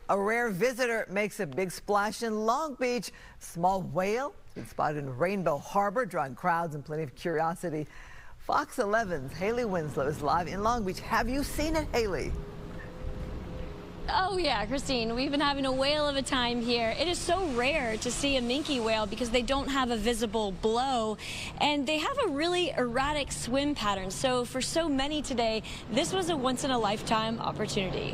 A rare visitor makes a big splash in Long Beach. Small whale is spotted in Rainbow Harbor, drawing crowds and plenty of curiosity. Fox 11's Haley Winslow is live in Long Beach. Have you seen it, Haley? Oh yeah, Christine, we've been having a whale of a time here. It is so rare to see a minke whale because they don't have a visible blow and they have a really erratic swim pattern. So for so many today, this was a once-in-a-lifetime opportunity.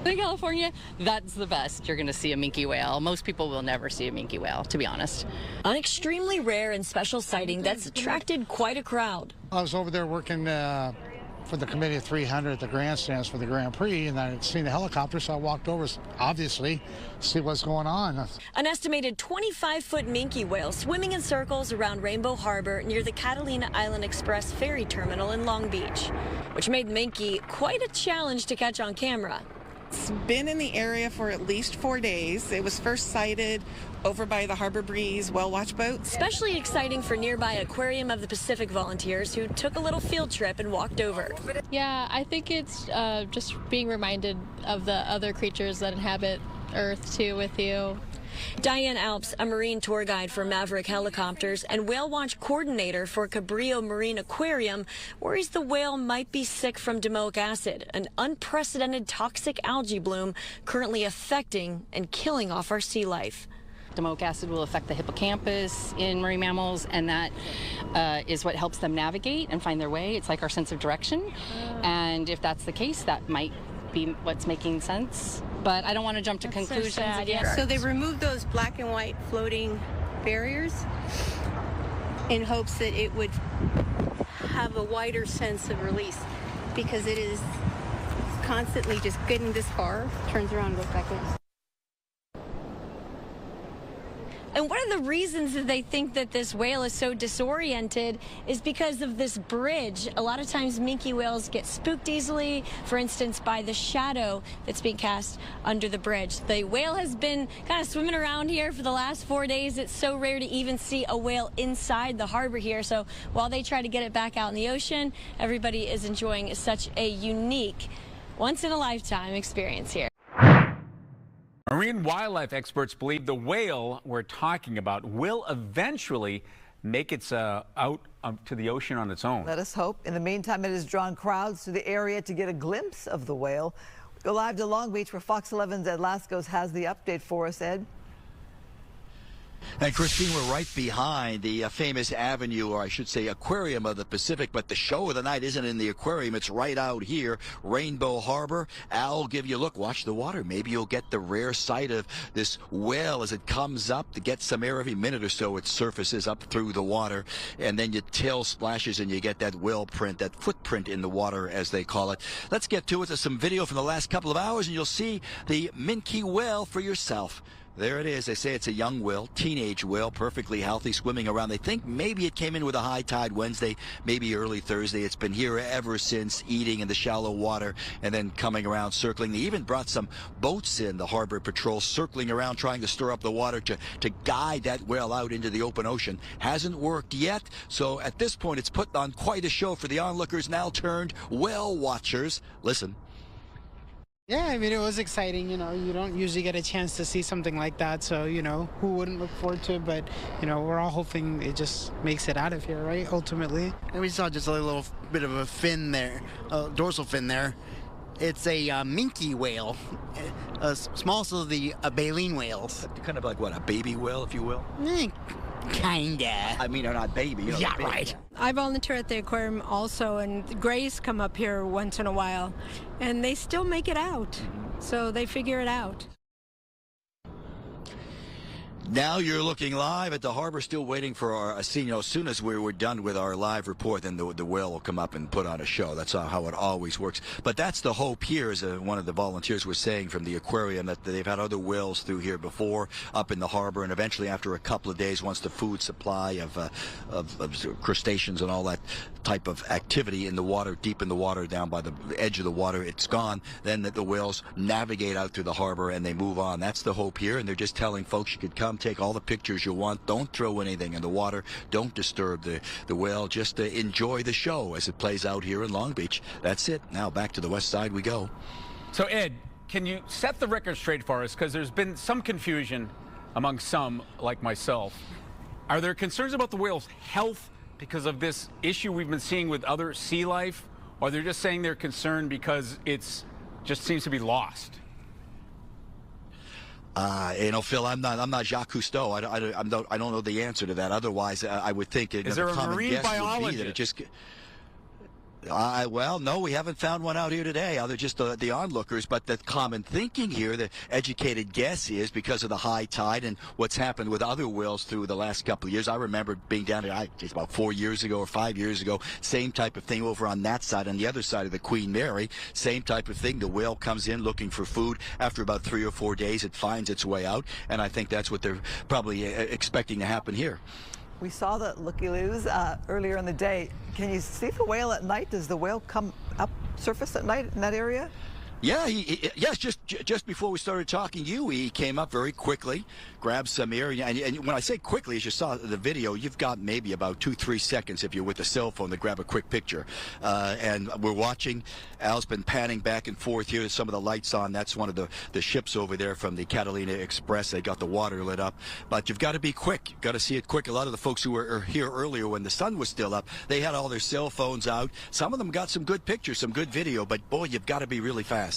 In California, that's the best you're going to see a minke whale. Most people will never see a minke whale, to be honest. An extremely rare and special sighting that's attracted quite a crowd. I was over there working for the committee of 300 at the grandstands for the Grand Prix, and I had seen the helicopter, so I walked over, obviously, to see what's going on. An estimated 25-foot minke whale swimming in circles around Rainbow Harbor near the Catalina Island Express ferry terminal in Long Beach, which made minke quite a challenge to catch on camera. It's been in the area for at least 4 days. It was first sighted over by the Harbor Breeze whale watch boat. Especially exciting for nearby Aquarium of the Pacific volunteers who took a little field trip and walked over. Yeah, I think it's just being reminded of the other creatures that inhabit Earth too with you. Diane Alps, a marine tour guide for Maverick Helicopters and whale watch coordinator for Cabrillo Marine Aquarium, worries the whale might be sick from domoic acid, an unprecedented toxic algae bloom currently affecting and killing off our sea life. Domoic acid will affect the hippocampus in marine mammals, and that is what helps them navigate and find their way. It's like our sense of direction, and if that's the case, that might be what's making sense. But I don't want to jump to conclusions. So they removed those black and white floating barriers in hopes that it would have a wider sense of release, because it is constantly just getting this far, turns around and goes back in. And one of the reasons that they think that this whale is so disoriented is because of this bridge. A lot of times minke whales get spooked easily, for instance, by the shadow that's being cast under the bridge. The whale has been kind of swimming around here for the last 4 days. It's so rare to even see a whale inside the harbor here. So while they try to get it back out in the ocean, everybody is enjoying such a unique, once-in-a-lifetime experience here. Marine wildlife experts believe the whale we're talking about will eventually make its out to the ocean on its own. Let us hope. In the meantime, it has drawn crowds to the area to get a glimpse of the whale. We go live to Long Beach, where Fox 11's Ed Lascos has the update for us. Ed? And Christine, we're right behind the famous avenue, or I should say Aquarium of the Pacific, but the show of the night isn't in the aquarium. It's right out here, Rainbow Harbor. Al will give you a look. Watch the water. Maybe you'll get the rare sight of this whale as it comes up to get some air. Every minute or so it surfaces up through the water, and then your tail splashes and you get that whale print, that footprint in the water, as they call it. Let's get to it. There's some video from the last couple of hours, and you'll see the minke whale for yourself. There it is. They say it's a young whale, teenage whale, perfectly healthy, swimming around. They think maybe it came in with a high tide Wednesday, maybe early Thursday. It's been here ever since, eating in the shallow water and then coming around, circling. They even brought some boats in, the harbor patrol, circling around, trying to stir up the water to guide that whale out into the open ocean. Hasn't worked yet, so at this point it's put on quite a show for the onlookers, now turned whale watchers. Listen. Yeah, I mean, it was exciting. You know, you don't usually get a chance to see something like that. So, you know, who wouldn't look forward to it? But, you know, we're all hoping it just makes it out of here, right, ultimately. And we saw just a little bit of a fin there, a dorsal fin there. It's a minke whale, smallest of the baleen whales. Kind of like what, a baby whale, if you will? Kinda. I mean, they're not baby. You know, yeah, baby. right. I volunteer at the aquarium also, and grays come up here once in a while, and they still make it out. So they figure it out. Now you're looking live at the harbor, still waiting for our scene. You know, as soon as we're done with our live report, then the whale will come up and put on a show. That's how it always works. But that's the hope here, as one of the volunteers was saying from the aquarium, that they've had other whales through here before, up in the harbor, and eventually after a couple of days, once the food supply of crustaceans and all that type of activity in the water, deep in the water, down by the edge of the water, it's gone, then the whales navigate out through the harbor and they move on. That's the hope here, and they're just telling folks you could come take all the pictures you want. Don't throw anything in the water. Don't disturb the whale. Just enjoy the show as it plays out here in Long Beach. That's it. Now back to the west side we go. So, Ed, can you set the record straight for us? Because there's been some confusion among some, like myself. Are there concerns about the whale's health because of this issue we've been seeing with other sea life? Or they're just saying they're concerned because it's just seems to be lost? Phil, I'm not Jacques Cousteau. I don't know the answer to that. Otherwise, I would think is there a marine biologist? That it just. Well, no, we haven't found one out here today. Other just the onlookers, but the common thinking here, the educated guess is because of the high tide and what's happened with other whales through the last couple of years. I remember being down there just about 4 years ago or 5 years ago. Same type of thing over on that side, on the other side of the Queen Mary. Same type of thing. The whale comes in looking for food. After about 3 or 4 days, it finds its way out, and I think that's what they're probably expecting to happen here. We saw the looky-loos earlier in the day. Can you see the whale at night? Does the whale come up surface at night in that area? Yeah, yes, just before we started talking to you, he came up very quickly, grabbed some air, and when I say quickly, as you saw the video, you've got maybe about 2-3 seconds if you're with a cell phone to grab a quick picture. And we're watching. Al's been panning back and forth here. Some of the lights on. That's one of the ships over there from the Catalina Express. They got the water lit up. But you've got to be quick. You've got to see it quick. A lot of the folks who were here earlier when the sun was still up, they had all their cell phones out. Some of them got some good pictures, some good video, but boy, you've got to be really fast.